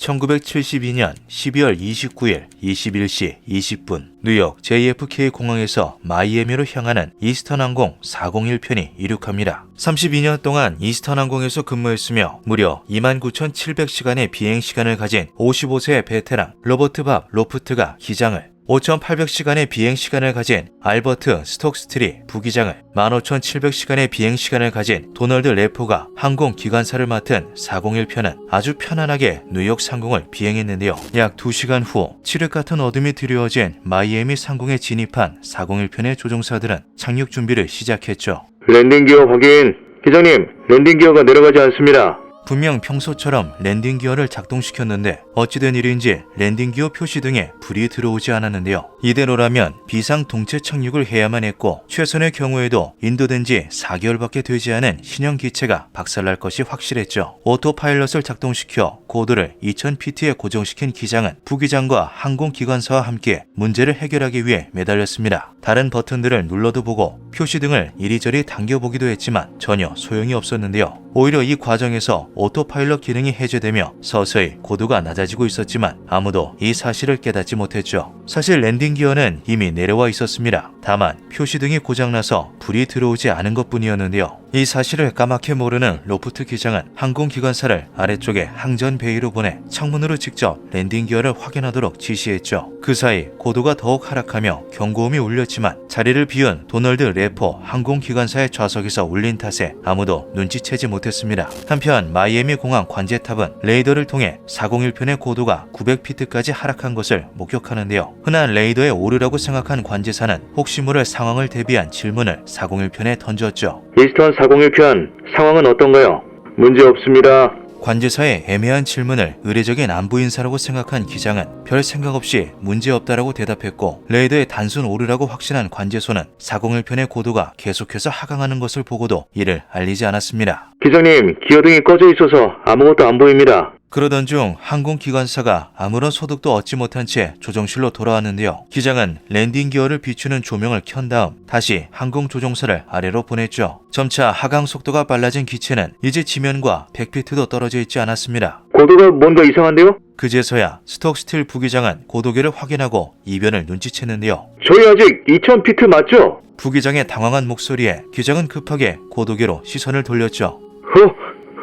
1972년 12월 29일 21시 20분 뉴욕 JFK 공항에서 마이애미로 향하는 이스턴항공 401편이 이륙합니다. 32년 동안 이스턴항공에서 근무했으며 무려 29,700시간의 비행시간을 가진 55세 베테랑 로버트 밥 로프트가 기장을, 5,800시간의 비행시간을 가진 알버트 스톡스트리 부기장을, 15,700시간의 비행시간을 가진 도널드 레포가 항공기관사를 맡은 401편은 아주 편안하게 뉴욕 상공을 비행했는데요. 약 2시간 후 칠흑 같은 어둠이 드리워진 마이애미 상공에 진입한 401편의 조종사들은 착륙 준비를 시작했죠. 랜딩 기어 확인. 기장님, 랜딩 기어가 내려가지 않습니다. 분명 평소처럼 랜딩 기어를 작동시켰는데 어찌된 일인지 랜딩 기어 표시 등에 불이 들어오지 않았는데요. 이대로라면 비상 동체 착륙을 해야만 했고 최선의 경우에도 인도된 지 4개월밖에 되지 않은 신형 기체가 박살날 것이 확실했죠. 오토파일럿을 작동시켜 고도를 2000피트에 고정시킨 기장은 부기장과 항공기관사와 함께 문제를 해결하기 위해 매달렸습니다. 다른 버튼들을 눌러도 보고 표시 등을 이리저리 당겨보기도 했지만 전혀 소용이 없었는데요. 오히려 이 과정에서 오토파일럿 기능이 해제되며 서서히 고도가 낮아지고 있었지만 아무도 이 사실을 깨닫지 못했죠. 사실 랜딩 기어는 이미 내려와 있었습니다. 다만 표시등이 고장나서 불이 들어오지 않은 것뿐이었는데요. 이 사실을 까맣게 모르는 로프트 기장은 항공기관사를 아래쪽에 항전 베이로 보내 창문으로 직접 랜딩 기어를 확인하도록 지시했죠. 그 사이 고도가 더욱 하락하며 경고음이 울렸지만 자리를 비운 도널드 레포 항공기관사의 좌석에서 울린 탓에 아무도 눈치채지 못했습니다. 한편 마이애미 공항 관제탑은 레이더를 통해 401편의 고도가 900피트까지 하락한 것을 목격하는데요. 흔한 레이더에 오르라고 생각한 관제사는 혹시 모를 상황을 대비한 질문을 401편에 던졌죠. 이스턴 401편, 상황은 어떤가요? 문제 없습니다. 관제사의 애매한 질문을 의례적인 안보 인사라고 생각한 기장은 별 생각 없이 문제없다라고 대답했고 레이더에 단순 오르라고 확신한 관제소는 401편의 고도가 계속해서 하강하는 것을 보고도 이를 알리지 않았습니다. 기장님, 기어등이 꺼져 있어서 아무것도 안 보입니다. 그러던 중 항공기관사가 아무런 소득도 얻지 못한 채 조종실로 돌아왔는데요. 기장은 랜딩 기어를 비추는 조명을 켠 다음 다시 항공조종사를 아래로 보냈죠. 점차 하강 속도가 빨라진 기체는 이제 지면과 100피트도 떨어져 있지 않았습니다. 고도가 뭔가 이상한데요? 그제서야 스톡스틸 부기장은 고도계를 확인하고 이변을 눈치챘는데요. 저희 아직 2000피트 맞죠? 부기장의 당황한 목소리에 기장은 급하게 고도계로 시선을 돌렸죠.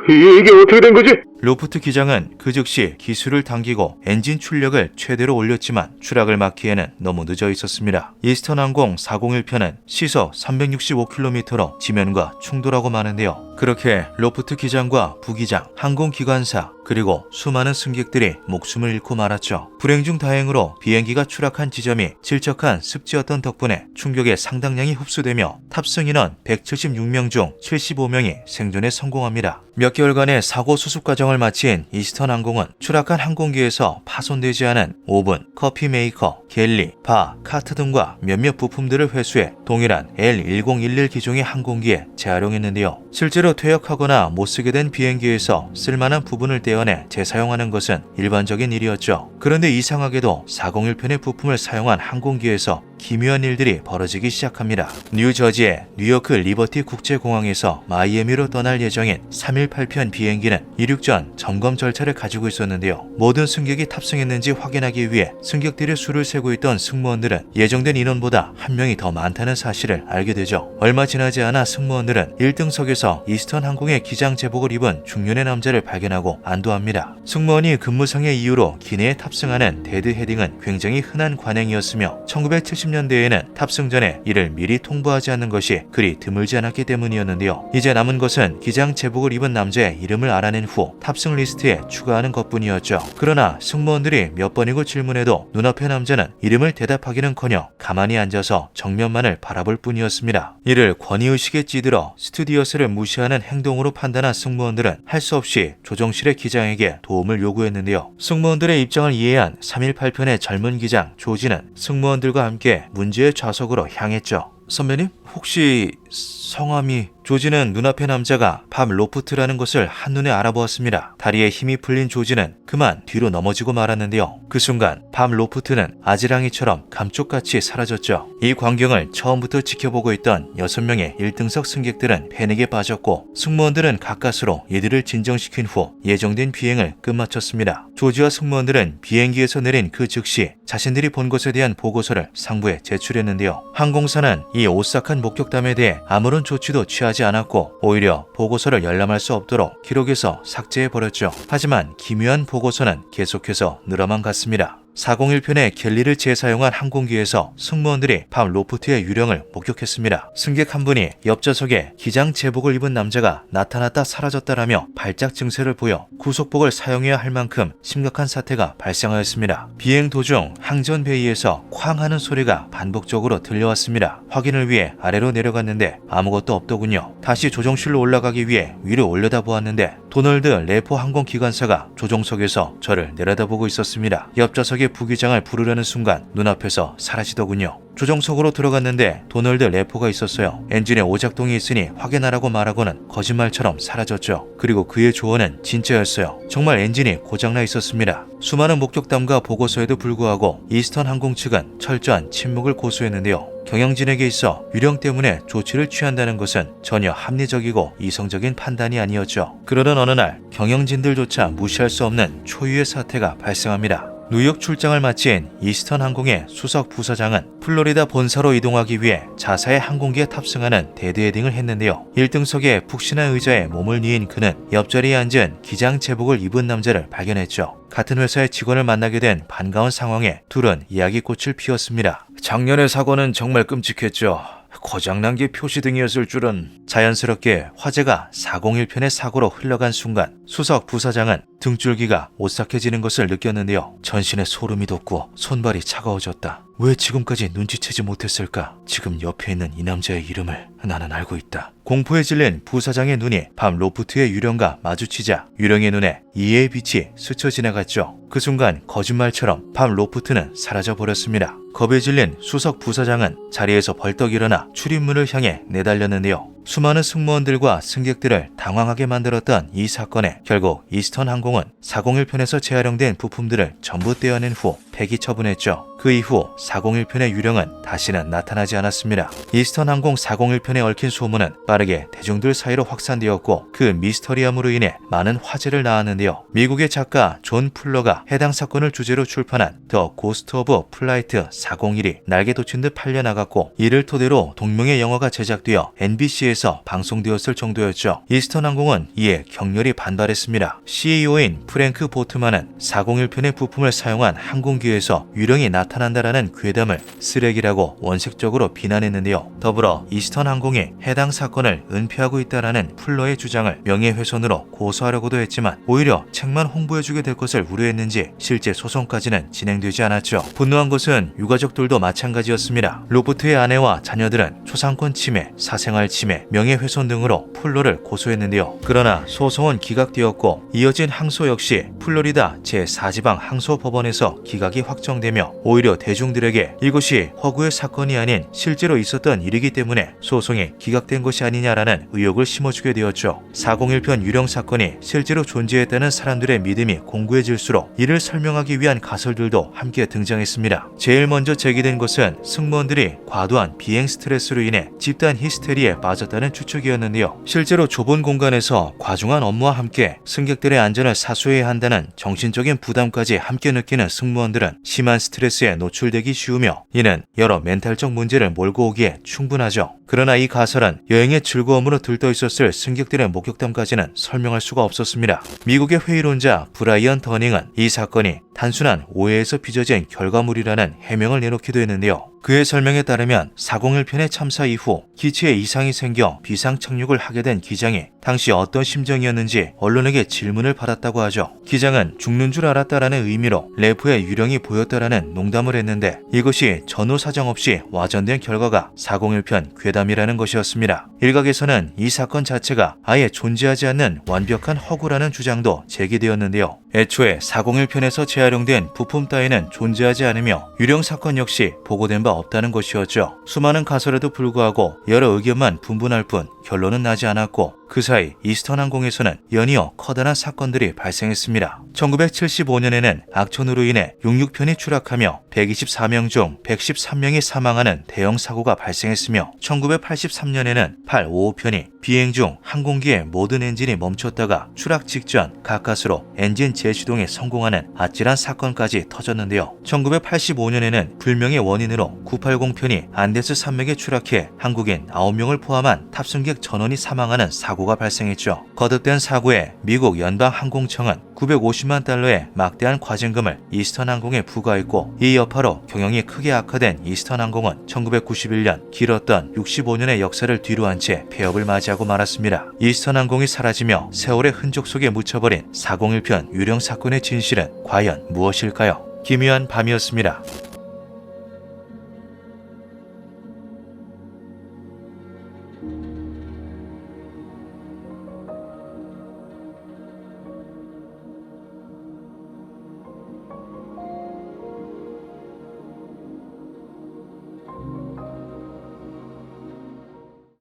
이게 어떻게 된 거지? 로프트 기장은 그 즉시 기술을 당기고 엔진 출력을 최대로 올렸지만 추락을 막기에는 너무 늦어 있었습니다. 이스턴 항공 401편은 시속 365km로 지면과 충돌하고 마는데요. 그렇게 로프트 기장과 부기장, 항공기관사 그리고 수많은 승객들이 목숨을 잃고 말았죠. 불행 중 다행으로 비행기가 추락한 지점이 질척한 습지였던 덕분에 충격에 상당량이 흡수되며 탑승 인원 176명 중 75명이 생존에 성공합니다. 몇 개월간의 사고 수습 과정을 마친 이스턴 항공은 추락한 항공기에서 파손되지 않은 오븐, 커피 메이커, 갤리, 바, 카트 등과 몇몇 부품들을 회수해 동일한 L1011 기종의 항공기에 재활용했는데요. 실제로 퇴역하거나 못쓰게 된 비행기에서 쓸만한 부분을 떼어내 재사용하는 것은 일반적인 일이었죠. 그런데 이상하게도 401편의 부품을 사용한 항공기에서 기묘한 일들이 벌어지기 시작합니다. 뉴저지의 뉴요크 리버티 국제공항에서 마이애미로 떠날 예정인 318편 비행기는 이륙 전 점검 절차를 가지고 있었는데요. 모든 승객이 탑승했는지 확인하기 위해 승객들의 수를 세고 있던 승무원들은 예정된 인원보다 한 명이 더 많다는 사실을 알게 되죠. 얼마 지나지 않아 승무원들은 1등석에서 이스턴 항공의 기장 제복을 입은 중년의 남자를 발견하고 안도합니다. 승무원이 근무상의 이유로 기내에 탑승하는 데드 헤딩은 굉장히 흔한 관행이었으며 1970년대에는 탑승 전에 이를 미리 통보하지 않는 것이 그리 드물지 않았기 때문이었는데요. 이제 남은 것은 기장 제복을 입은 남자의 이름을 알아낸 후 탑승 리스트에 추가하는 것뿐이었죠. 그러나 승무원들이 몇 번이고 질문해도 눈앞의 남자는 이름을 대답하기는커녕 가만히 앉아서 정면만을 바라볼 뿐이었습니다. 이를 권위의식에 찌들어 스튜디어스를 무시하는 행동으로 판단한 승무원들은 할 수 없이 조종실의 기장에게 도움을 요구했는데요. 승무원들의 입장을 이해한 318편의 젊은 기장 조지는 승무원들과 함께 문제의 좌석으로 향했죠. 선배님, 혹시 성함이... 조지는 눈앞의 남자가 밥 로프트라는 것을 한눈에 알아보았습니다. 다리에 힘이 풀린 조지는 그만 뒤로 넘어지고 말았는데요. 그 순간 밥 로프트는 아지랑이처럼 감쪽같이 사라졌죠. 이 광경을 처음부터 지켜보고 있던 6명의 1등석 승객들은 패닉에 빠졌고 승무원들은 가까스로 이들을 진정시킨 후 예정된 비행을 끝마쳤습니다. 조지와 승무원들은 비행기에서 내린 그 즉시 자신들이 본 것에 대한 보고서를 상부에 제출했는데요. 항공사는 이 오싹한 목격담에 대해 아무런 조치도 취하지 않았고 오히려 보고서를 열람할 수 없도록 기록에서 삭제해버렸죠. 하지만 기묘한 보고서는 계속해서 늘어만 갔습니다. 401편의 갤리를 재사용한 항공기에서 승무원들이 밥 로프트의 유령을 목격했습니다. 승객 한 분이 옆좌석에 기장 제복을 입은 남자가 나타났다 사라졌다라며 발작 증세를 보여 구속복을 사용해야 할 만큼 심각한 사태가 발생하였습니다. 비행 도중 항전 베이에서 쾅 하는 소리가 반복적으로 들려왔습니다. 확인을 위해 아래로 내려갔는데 아무것도 없더군요. 다시 조종실로 올라가기 위해 위로 올려다보았는데 도널드 레포 항공기관사가 조종석에서 저를 내려다보고 있었습니다. 옆좌석에 부기장을 부르려는 순간 눈앞에서 사라지더군요. 조종석으로 들어갔는데 도널드 레포가 있었어요. 엔진에 오작동이 있으니 확인하라고 말하고는 거짓말처럼 사라졌죠. 그리고 그의 조언은 진짜였어요. 정말 엔진이 고장나 있었습니다. 수많은 목격담과 보고서에도 불구하고 이스턴 항공 측은 철저한 침묵을 고수했는데요. 경영진에게 있어 유령 때문에 조치를 취한다는 것은 전혀 합리적이고 이성적인 판단이 아니었죠. 그러던 어느 날 경영진들조차 무시할 수 없는 초유의 사태가 발생합니다. 뉴욕 출장을 마친 이스턴 항공의 수석 부사장은 플로리다 본사로 이동하기 위해 자사의 항공기에 탑승하는 데드헤딩을 했는데요. 1등석에 푹신한 의자에 몸을 뉘인 그는 옆자리에 앉은 기장 제복을 입은 남자를 발견했죠. 같은 회사의 직원을 만나게 된 반가운 상황에 둘은 이야기꽃을 피웠습니다. 작년의 사고는 정말 끔찍했죠. 고장난 게 표시등이었을 줄은. 자연스럽게 화제가 401편의 사고로 흘러간 순간 수석 부사장은 등줄기가 오싹해지는 것을 느꼈는데요. 전신에 소름이 돋고 손발이 차가워졌다. 왜 지금까지 눈치채지 못했을까? 지금 옆에 있는 이 남자의 이름을 나는 알고 있다. 공포에 질린 부사장의 눈이 밥 로프트의 유령과 마주치자 유령의 눈에 이해의 빛이 스쳐 지나갔죠. 그 순간 거짓말처럼 밥 로프트는 사라져버렸습니다. 겁에 질린 수석 부사장은 자리에서 벌떡 일어나 출입문을 향해 내달렸는데요. 수많은 승무원들과 승객들을 당황하게 만들었던 이 사건에 결국 이스턴 항공은 401편에서 재활용된 부품들을 전부 떼어낸 후 폐기 처분했죠. 그 이후 401편의 유령은 다시는 나타나지 않았습니다. 이스턴 항공 401편에 얽힌 소문은 빠르게 대중들 사이로 확산되었고 그 미스터리함으로 인해 많은 화제를 낳았는데요. 미국의 작가 존 풀러가 해당 사건을 주제로 출판한 더 고스트 오브 플라이트 401이 날개 돋친 듯 팔려나갔고 이를 토대로 동명의 영화가 제작되어 NBC에서 방송되었을 정도였죠. 이스턴 항공은 이에 격렬히 반발했습니다. CEO인 프랭크 보트만은 401편의 부품을 사용한 항공기에서 유령이 나타난다라는 괴담을 쓰레기라고 원색적으로 비난했는데요. 더불어 이스턴 항공이 해당 사건을 은폐하고 있다라는 풀러의 주장을 명예훼손으로 고소하려고도 했지만 오히려 책만 홍보해주게 될 것을 우려했는지 실제 소송까지는 진행되지 않았죠. 분노한 것은 유가족들도 마찬가지였습니다. 로프트의 아내와 자녀들은 초상권 침해, 사생활 침해, 명예훼손 등으로 풀러를 고소했는데요. 그러나 소송은 기각되었고 이어진 항소 역시 플로리다 제4지방 항소법원에서 기각이 확정되며 오히려 대중들에게 이것이 허구의 사건이 아닌 실제로 있었던 일이기 때문에 소송이 기각된 것이 아니냐라는 의혹을 심어주게 되었죠. 401편 유령 사건이 실제로 존재했다는 사람들의 믿음이 공고해질수록 이를 설명하기 위한 가설들도 함께 등장했습니다. 제일 먼저 제기된 것은 승무원들이 과도한 비행 스트레스로 인해 집단 히스테리에 빠졌다는 추측이었는데요. 실제로 좁은 공간에서 과중한 업무와 함께 승객들의 안전을 사수해야 한다는 정신적인 부담까지 함께 느끼는 승무원들은 심한 스트레스에 노출되기 쉬우며 이는 여러 멘탈적 문제를 몰고 오기에 충분하죠. 그러나 이 가설은 여행의 즐거움으로 들떠 있었을 승객들의 목격담까지는 설명할 수가 없었습니다. 미국의 회의론자 브라이언 더닝은 이 사건이 단순한 오해에서 빚어진 결과물이라는 해명을 내놓기도 했는데요. 그의 설명에 따르면 401편의 참사 이후 기체에 이상이 생겨 비상 착륙을 하게 된 기장이 당시 어떤 심정이었는지 언론에게 질문을 받았다고 하죠. 기장은 죽는 줄 알았다라는 의미로 레포의 유령이 보였다라는 농담을 했는데 이것이 전후 사정 없이 와전된 결과가 401편 괴담이라는 것이었습니다. 일각에서는 이 사건 자체가 아예 존재하지 않는 완벽한 허구라는 주장도 제기되었는데요. 애초에 401편에서 재활용된 부품 따위는 존재하지 않으며 유령 사건 역시 보고된 바 없다는 것이었죠. 수많은 가설에도 불구하고 여러 의견만 분분할 뿐 결론은 나지 않았고 그 사이 이스턴항공에서는 연이어 커다란 사건들이 발생했습니다. 1975년에는 악천후로 인해 66편이 추락하며 124명 중 113명이 사망하는 대형 사고가 발생했으며 1983년에는 855편이 비행 중 항공기의 모든 엔진이 멈췄다가 추락 직전 가까스로 엔진 재시동에 성공하는 아찔한 사건까지 터졌는데요. 1985년에는 불명의 원인으로 980편이 안데스 산맥에 추락해 한국인 9명을 포함한 탑승객 전원이 사망하는 사고가 발생했죠. 거듭된 사고에 미국 연방항공청은 950만 달러의 막대한 과징금을 이스턴항공에 부과했고 이 여파로 경영이 크게 악화된 이스턴항공은 1991년 길었던 65년의 역사를 뒤로한 채 폐업을 맞이하고 말았습니다. 이스턴항공이 사라지며 세월의 흔적 속에 묻혀버린 401편 유령 사건의 진실은 과연 무엇일까요? 기묘한 밤이었습니다.